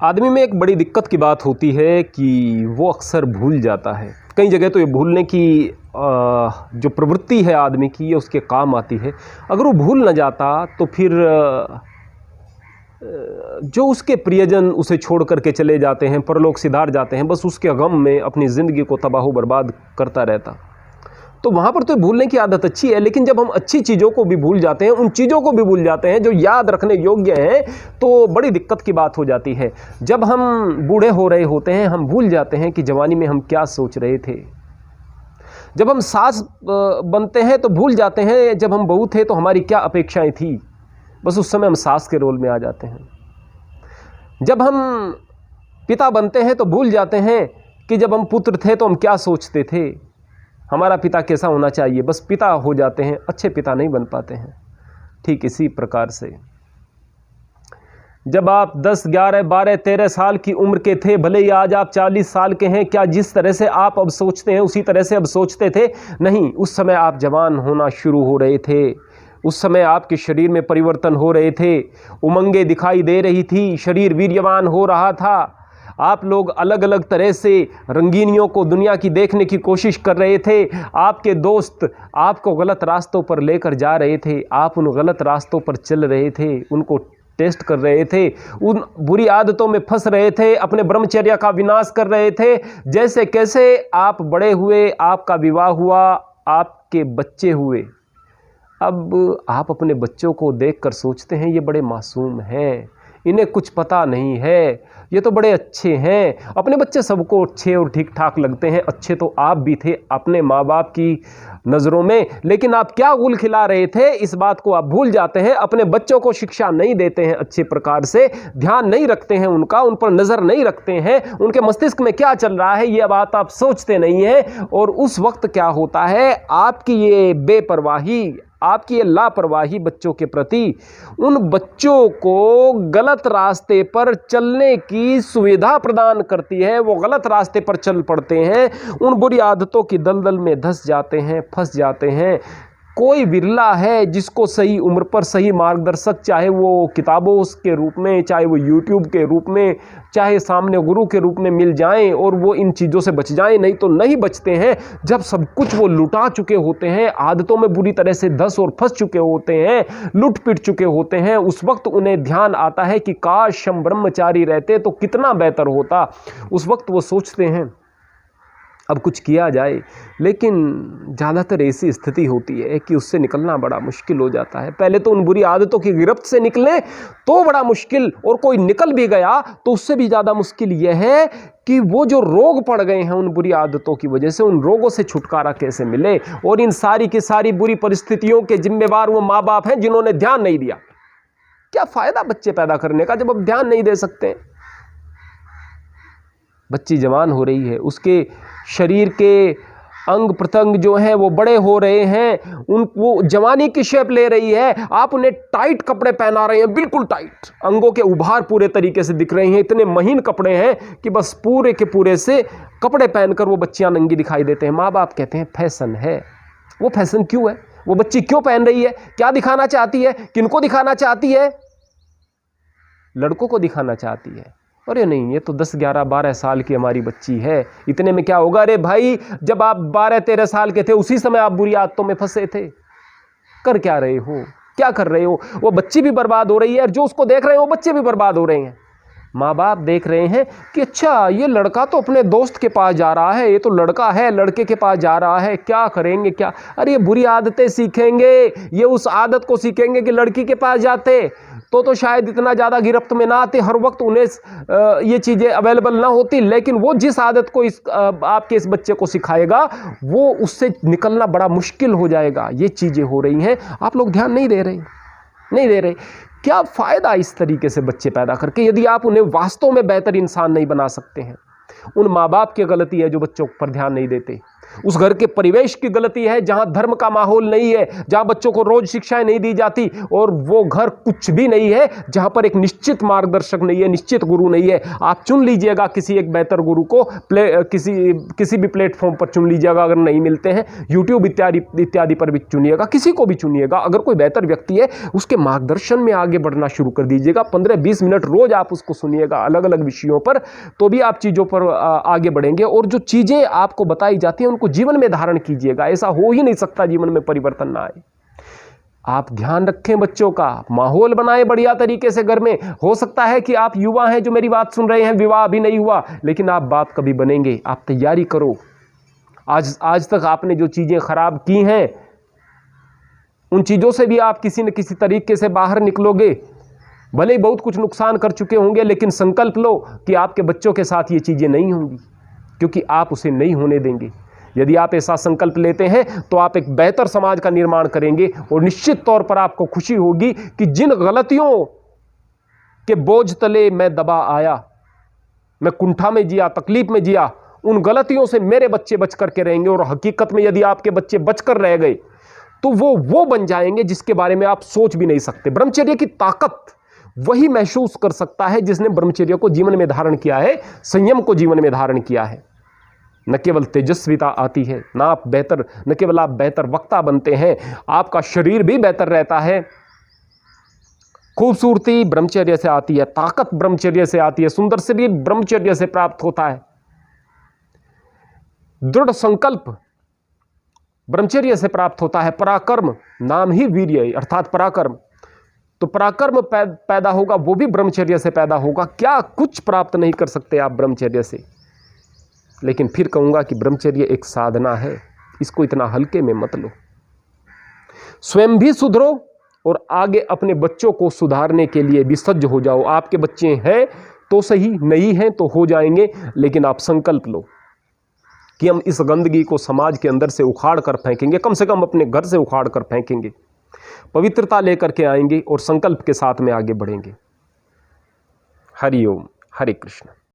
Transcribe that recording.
आदमी में एक बड़ी दिक्कत की बात होती है कि वो अक्सर भूल जाता है। कई जगह तो ये भूलने की जो प्रवृत्ति है आदमी की, ये उसके काम आती है। अगर वो भूल न जाता तो फिर जो उसके प्रियजन उसे छोड़ करके चले जाते हैं, परलोक सिधार जाते हैं, बस उसके गम में अपनी ज़िंदगी को तबाह बर्बाद करता रहता। तो वहाँ पर तो भूलने की आदत अच्छी है, लेकिन जब हम अच्छी चीज़ों को भी भूल जाते हैं, उन चीज़ों को भी भूल जाते हैं जो याद रखने योग्य हैं, तो बड़ी दिक्कत की बात हो जाती है। जब हम बूढ़े हो रहे होते हैं, हम भूल जाते हैं कि जवानी में हम क्या सोच रहे थे। जब हम सास बनते हैं तो भूल जाते हैं जब हम बहू थे तो हमारी क्या अपेक्षाएं थी। बस उस समय हम सास के रोल में आ जाते हैं। जब हम पिता बनते हैं तो भूल जाते हैं कि जब हम पुत्र थे तो हम क्या सोचते थे, हमारा पिता कैसा होना चाहिए। बस पिता हो जाते हैं, अच्छे पिता नहीं बन पाते हैं। ठीक इसी प्रकार से जब आप 10, 11, 12, 13 साल की उम्र के थे, भले ही आज आप 40 साल के हैं, क्या जिस तरह से आप अब सोचते हैं उसी तरह से अब सोचते थे? नहीं, उस समय आप जवान होना शुरू हो रहे थे। उस समय आपके शरीर में परिवर्तन हो रहे थे, उमंगें दिखाई दे रही थी, शरीर वीर्यवान हो रहा था। आप लोग अलग अलग तरह से रंगीनियों को दुनिया की देखने की कोशिश कर रहे थे। आपके दोस्त आपको गलत रास्तों पर लेकर जा रहे थे, आप उन गलत रास्तों पर चल रहे थे, उनको टेस्ट कर रहे थे, उन बुरी आदतों में फंस रहे थे, अपने ब्रह्मचर्य का विनाश कर रहे थे। जैसे कैसे आप बड़े हुए, आपका विवाह हुआ, आपके बच्चे हुए। अब आप अपने बच्चों को देखकर सोचते हैं ये बड़े मासूम हैं, इन्हें कुछ पता नहीं है, ये तो बड़े अच्छे हैं। अपने बच्चे सबको अच्छे और ठीक ठाक लगते हैं। अच्छे तो आप भी थे अपने माँ बाप की नज़रों में, लेकिन आप क्या गुल खिला रहे थे इस बात को आप भूल जाते हैं। अपने बच्चों को शिक्षा नहीं देते हैं अच्छे प्रकार से, ध्यान नहीं रखते हैं उनका, उन पर नज़र नहीं रखते हैं, उनके मस्तिष्क में क्या चल रहा है ये बात आप सोचते नहीं हैं। और उस वक्त क्या होता है, आपकी ये बेपरवाही, आपकी ये लापरवाही बच्चों के प्रति, उन बच्चों को गलत रास्ते पर चलने की सुविधा प्रदान करती है। वो गलत रास्ते पर चल पड़ते हैं, उन बुरी आदतों की दलदल में धंस जाते हैं, फंस जाते हैं। कोई बिरला है जिसको सही उम्र पर सही मार्गदर्शक, चाहे वो किताबों के रूप में, चाहे वो यूट्यूब के रूप में, चाहे सामने गुरु के रूप में मिल जाएं और वो इन चीज़ों से बच जाएं। नहीं तो नहीं बचते हैं। जब सब कुछ वो लुटा चुके होते हैं, आदतों में बुरी तरह से धंस और फंस चुके होते हैं, लुट पिट चुके होते हैं, उस वक्त उन्हें ध्यान आता है कि काश हम ब्रह्मचारी रहते तो कितना बेहतर होता। उस वक्त वो सोचते हैं अब कुछ किया जाए, लेकिन ज़्यादातर ऐसी स्थिति होती है कि उससे निकलना बड़ा मुश्किल हो जाता है। पहले तो उन बुरी आदतों की गिरफ्त से निकलें तो बड़ा मुश्किल, और कोई निकल भी गया तो उससे भी ज़्यादा मुश्किल यह है कि वो जो रोग पड़ गए हैं उन बुरी आदतों की वजह से, उन रोगों से छुटकारा कैसे मिले। और इन सारी की सारी बुरी परिस्थितियों के जिम्मेवार वो माँ बाप हैं जिन्होंने ध्यान नहीं दिया। क्या फ़ायदा बच्चे पैदा करने का जब आप ध्यान नहीं दे सकते। बच्ची जवान हो रही है, उसके शरीर के अंग प्रत्यंग जो हैं वो बड़े हो रहे हैं, वो जवानी की शेप ले रही है। आप उन्हें टाइट कपड़े पहना रहे हैं, बिल्कुल टाइट, अंगों के उभार पूरे तरीके से दिख रहे हैं, इतने महीन कपड़े हैं कि बस पूरे के पूरे से कपड़े पहनकर वो बच्चियां नंगी दिखाई देते हैं। माँ बाप कहते हैं फैशन है। वो फैशन क्यों है? वो बच्ची क्यों पहन रही है? क्या दिखाना चाहती है? किनको दिखाना चाहती है? लड़कों को दिखाना चाहती है। अरे नहीं, ये तो 10, 11, 12 साल की हमारी बच्ची है, इतने में क्या होगा। अरे भाई, जब आप 12, 13 साल के थे उसी समय आप बुरी आदतों में फंसे थे। कर क्या रहे हो? क्या कर रहे हो? वो बच्ची भी बर्बाद हो रही है और जो उसको देख रहे हैं वो बच्चे भी बर्बाद हो रहे हैं। माँ बाप देख रहे हैं कि अच्छा ये लड़का तो अपने दोस्त के पास जा रहा है, ये तो लड़का है लड़के के पास जा रहा है, क्या करेंगे क्या। अरे ये बुरी आदतें सीखेंगे, ये उस आदत को सीखेंगे कि लड़की के पास जाते तो शायद इतना ज़्यादा गिरफ्त में ना आते, हर वक्त उन्हें ये चीज़ें अवेलेबल ना होती। लेकिन वो जिस आदत को आपके इस बच्चे को सिखाएगा वो उससे निकलना बड़ा मुश्किल हो जाएगा। ये चीज़ें हो रही हैं, आप लोग ध्यान नहीं दे रहे। क्या फ़ायदा इस तरीके से बच्चे पैदा करके, यदि आप उन्हें वास्तव में बेहतर इंसान नहीं बना सकते हैं। उन माँ बाप की गलती है जो बच्चों पर ध्यान नहीं देते। उस घर के परिवेश की गलती है, जहां धर्म का माहौल नहीं है, जहां बच्चों को रोज शिक्षाएं नहीं दी जाती, और वो घर कुछ भी नहीं है जहां पर एक निश्चित मार्गदर्शक नहीं है, निश्चित गुरु नहीं है। आप चुन लीजिएगा किसी एक बेहतर गुरु को, किसी भी प्लेटफॉर्म पर चुन लीजिएगा, अगर नहीं मिलते हैं यूट्यूब इत्यादि पर भी चुनिएगा, किसी को भी चुनिएगा। अगर कोई बेहतर व्यक्ति है उसके मार्गदर्शन में आगे बढ़ना शुरू कर दीजिएगा। 15-20 मिनट रोज आप उसको सुनिएगा अलग अलग विषयों पर, तो भी आप चीजों पर आगे बढ़ेंगे। और जो चीजें आपको बताई जाती हैं उनको जीवन में धारण कीजिएगा। ऐसा हो ही नहीं सकता जीवन में परिवर्तन ना आए। आप ध्यान रखें बच्चों का, माहौल बनाए बढ़िया तरीके से घर में। हो सकता है कि आप युवा हैं जो मेरी बात सुन रहे हैं, विवाह अभी नहीं हुआ, लेकिन आप बात कभी बनेंगे। आप तैयारी करो। आज तक आपने जो चीजें खराब की हैं उन चीजों से भी आप किसी न किसी तरीके से बाहर निकलोगे। भले ही बहुत कुछ नुकसान कर चुके होंगे, लेकिन संकल्प लो कि आपके बच्चों के साथ ये चीजें नहीं होंगी, क्योंकि आप उसे नहीं होने देंगे। यदि आप ऐसा संकल्प लेते हैं तो आप एक बेहतर समाज का निर्माण करेंगे, और निश्चित तौर पर आपको खुशी होगी कि जिन गलतियों के बोझ तले मैं दबा आया, मैं कुंठा में जिया, तकलीफ में जिया, उन गलतियों से मेरे बच्चे बच करके रहेंगे। और हकीकत में यदि आपके बच्चे बचकर रह गए तो वो बन जाएंगे जिसके बारे में आप सोच भी नहीं सकते। ब्रह्मचर्य की ताकत वही महसूस कर सकता है जिसने ब्रह्मचर्य को जीवन में धारण किया है, संयम को जीवन में धारण किया है। न केवल तेजस्विता आती है, न केवल आप बेहतर वक्ता बनते हैं, आपका शरीर भी बेहतर रहता है। खूबसूरती ब्रह्मचर्य से आती है, ताकत ब्रह्मचर्य से आती है, सुंदर शरीर ब्रह्मचर्य से प्राप्त होता है, दृढ़ संकल्प ब्रह्मचर्य से प्राप्त होता है, पराक्रम, नाम ही वीर्य अर्थात पराक्रम, तो पराक्रम पैदा होगा, वो भी ब्रह्मचर्य से पैदा होगा। क्या कुछ प्राप्त नहीं कर सकते आप ब्रह्मचर्य से। लेकिन फिर कहूंगा कि ब्रह्मचर्य एक साधना है, इसको इतना हल्के में मत लो। स्वयं भी सुधरो और आगे अपने बच्चों को सुधारने के लिए भी सज्ज हो जाओ। आपके बच्चे हैं तो सही, नहीं हैं तो हो जाएंगे, लेकिन आप संकल्प लो कि हम इस गंदगी को समाज के अंदर से उखाड़ कर फेंकेंगे, कम से कम अपने घर से उखाड़ कर फेंकेंगे, पवित्रता लेकर के आएंगे और संकल्प के साथ में आगे बढ़ेंगे। हरि ओम, हरे कृष्ण।